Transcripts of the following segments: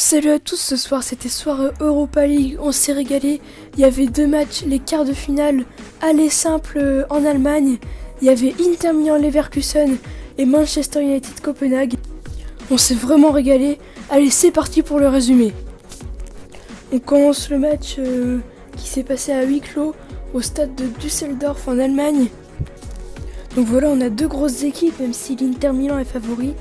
Salut à tous, ce soir c'était soirée Europa League, on s'est régalé. Il y avait deux matchs, les quarts de finale, aller simple en Allemagne. Il y avait Inter Milan Leverkusen et Manchester United Copenhague. On s'est vraiment régalé. Allez, c'est parti pour le résumé. On commence le match qui s'est passé à huis clos au stade de Düsseldorf en Allemagne. Donc voilà, on a deux grosses équipes, même si l'Inter Milan est favori.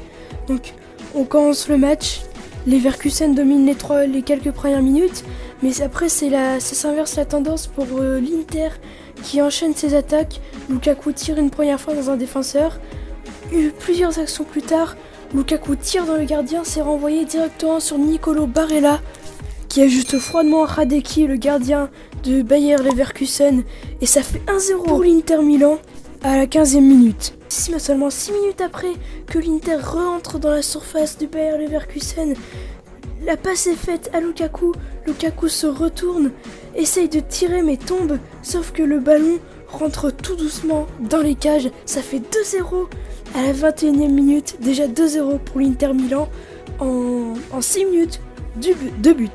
Donc on commence le match. Leverkusen domine les quelques premières minutes, mais après ça s'inverse la tendance pour l'Inter qui enchaîne ses attaques. Lukaku tire une première fois dans un défenseur. Plusieurs actions plus tard, Lukaku tire dans le gardien, c'est renvoyé directement sur Nicolo Barella qui ajuste froidement Hradecki, le gardien de Bayer Leverkusen, et ça fait 1-0 pour l'Inter Milan à la 15e minute. Seulement 6 minutes après que l'Inter rentre dans la surface du Bayer Leverkusen, la passe est faite à Lukaku. Lukaku se retourne, essaye de tirer mais tombe, sauf que le ballon rentre tout doucement dans les cages. Ça fait 2-0 à la 21e minute, déjà 2-0 pour l'Inter Milan en 6 minutes, 2 buts.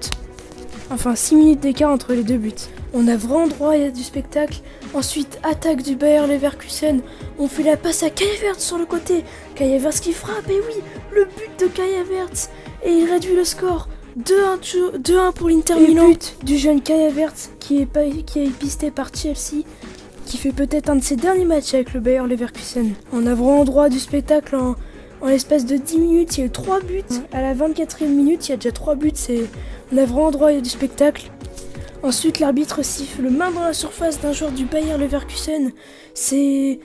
Enfin 6 minutes d'écart entre les deux buts. On a vraiment droit à du spectacle. Ensuite, attaque du Bayer Leverkusen. On fait la passe à Kai Havertz sur le côté. Kai Havertz qui frappe, et oui, le but de Kai Havertz. Et il réduit le score. 2-1 pour l'Inter Milan. Et but du jeune Kai Havertz qui est pisté par Chelsea, qui fait peut-être un de ses derniers matchs avec le Bayer Leverkusen. On a vraiment droit à du spectacle en l'espace de 10 minutes. Il y a eu 3 buts. À la 24e minute, il y a déjà 3 buts. On a vraiment droit à du spectacle. Ensuite, l'arbitre siffle main dans la surface d'un joueur du Bayer Leverkusen. C'est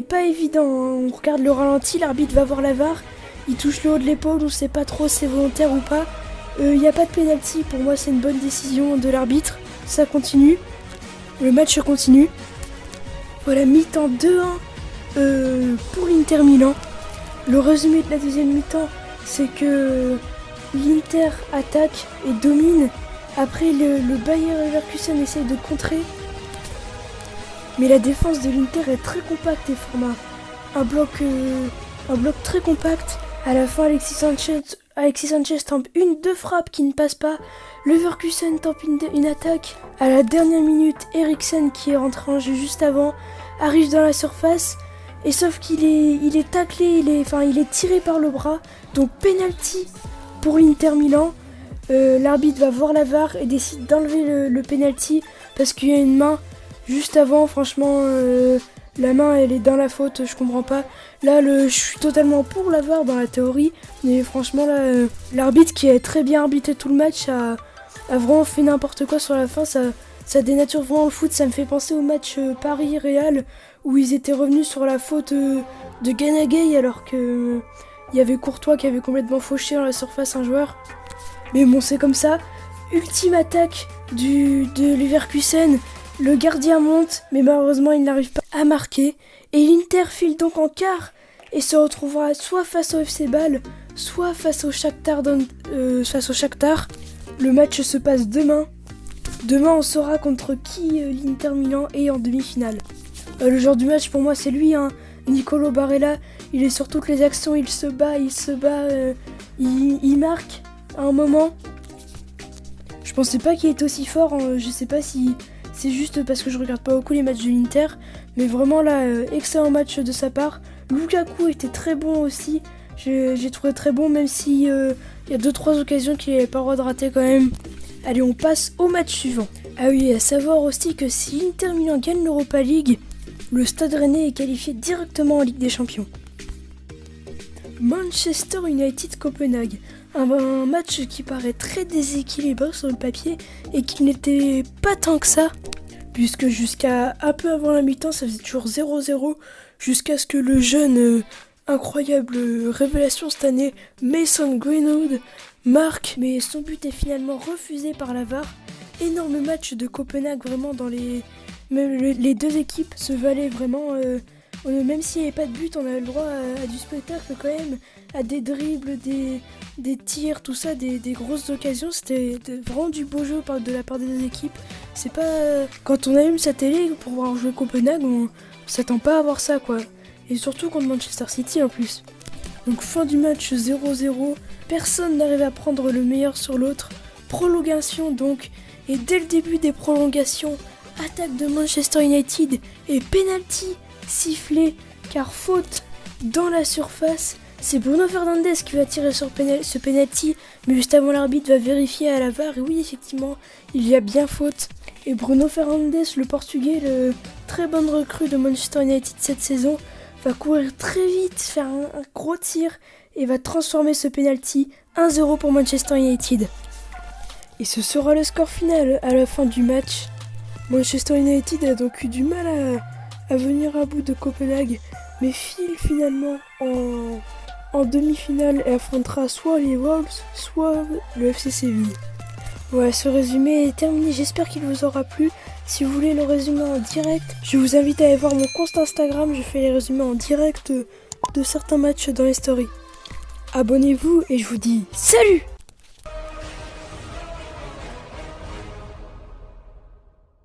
pas évident. On regarde le ralenti, l'arbitre va voir la VAR. Il touche le haut de l'épaule, on sait pas trop si c'est volontaire ou pas. Il n'y a pas de pénalty. Pour moi, c'est une bonne décision de l'arbitre. Ça continue. Le match continue. Voilà, mi-temps 2-1 pour l'Inter Milan. Le résumé de la deuxième mi-temps, c'est que l'Inter attaque et domine. Après, le Bayer Leverkusen essaye de contrer. Mais la défense de l'Inter est très compacte et format un bloc très compact. À la fin, Alexis Sanchez tente deux frappes qui ne passent pas. Leverkusen tente une attaque. À la dernière minute, Eriksen, qui est rentré en jeu juste avant, arrive dans la surface. Et sauf qu'il est taclé, il est tiré par le bras. Donc penalty pour l'Inter Milan. L'arbitre va voir la VAR et décide d'enlever le penalty parce qu'il y a une main juste avant. Franchement, la main elle est dans la faute, je comprends pas. Là, je suis totalement pour la VAR dans la théorie, mais franchement là, l'arbitre qui a très bien arbitré tout le match a vraiment fait n'importe quoi sur la fin. Ça dénature vraiment le foot. Ça me fait penser au match Paris-Real où ils étaient revenus sur la faute de Gana Gueye alors que il y avait Courtois qui avait complètement fauché dans la surface un joueur. Mais bon, c'est comme ça. Ultime attaque de Leverkusen. Le gardien monte, mais malheureusement, il n'arrive pas à marquer. Et l'Inter file donc en quart et se retrouvera soit face au FC Bâle, soit face au Shakhtar. Le match se passe demain. Demain, on saura contre qui l'Inter Milan est en demi-finale. Le joueur du match, pour moi, c'est lui, hein. Nicolo Barella. Il est sur toutes les actions, il se bat, il marque. À un moment, je pensais pas qu'il était aussi fort. Je sais pas si c'est juste parce que je regarde pas beaucoup les matchs de l'Inter, mais vraiment là, excellent match de sa part. Lukaku était très bon aussi. J'ai trouvé très bon, même si y a 2-3 occasions qu'il n'avait pas le droit de rater quand même. Allez, on passe au match suivant. Ah oui, à savoir aussi que si l'Inter Milan gagne l'Europa League, le Stade Rennais est qualifié directement en Ligue des Champions. Manchester United Copenhague. Un match qui paraît très déséquilibré sur le papier et qui n'était pas tant que ça, puisque jusqu'à un peu avant la mi-temps, ça faisait toujours 0-0, jusqu'à ce que le jeune, incroyable révélation cette année, Mason Greenwood, marque, mais son but est finalement refusé par la VAR. Énorme match de Copenhague, vraiment les deux équipes se valaient vraiment. Même s'il n'y avait pas de but, on avait le droit à du spectacle quand même, à des dribbles, des tirs, tout ça, des grosses occasions. C'était vraiment du beau jeu de la part des deux équipes. C'est pas... Quand on allume sa télé pour voir jouer Copenhague, on s'attend pas à voir ça, quoi. Et surtout contre Manchester City en plus. Donc fin du match 0-0, personne n'arrive à prendre le meilleur sur l'autre. Prolongation donc, et dès le début des prolongations, attaque de Manchester United et penalty sifflé car faute dans la surface. C'est Bruno Fernandes qui va tirer sur ce penalty, mais juste avant l'arbitre va vérifier à la VAR et oui effectivement il y a bien faute. Et Bruno Fernandes, le portugais, le très bonne recrue de Manchester United cette saison, va courir très vite, faire un gros tir et va transformer ce penalty 1-0 pour Manchester United. Et ce sera le score final à la fin du match. Manchester United a donc eu du mal à venir à bout de Copenhague, mais file finalement en demi-finale et affrontera soit les Wolves, soit le FC Séville. Voilà, ce résumé est terminé, j'espère qu'il vous aura plu. Si vous voulez le résumé en direct, je vous invite à aller voir mon compte Instagram, je fais les résumés en direct de certains matchs dans les stories. Abonnez-vous et je vous dis salut!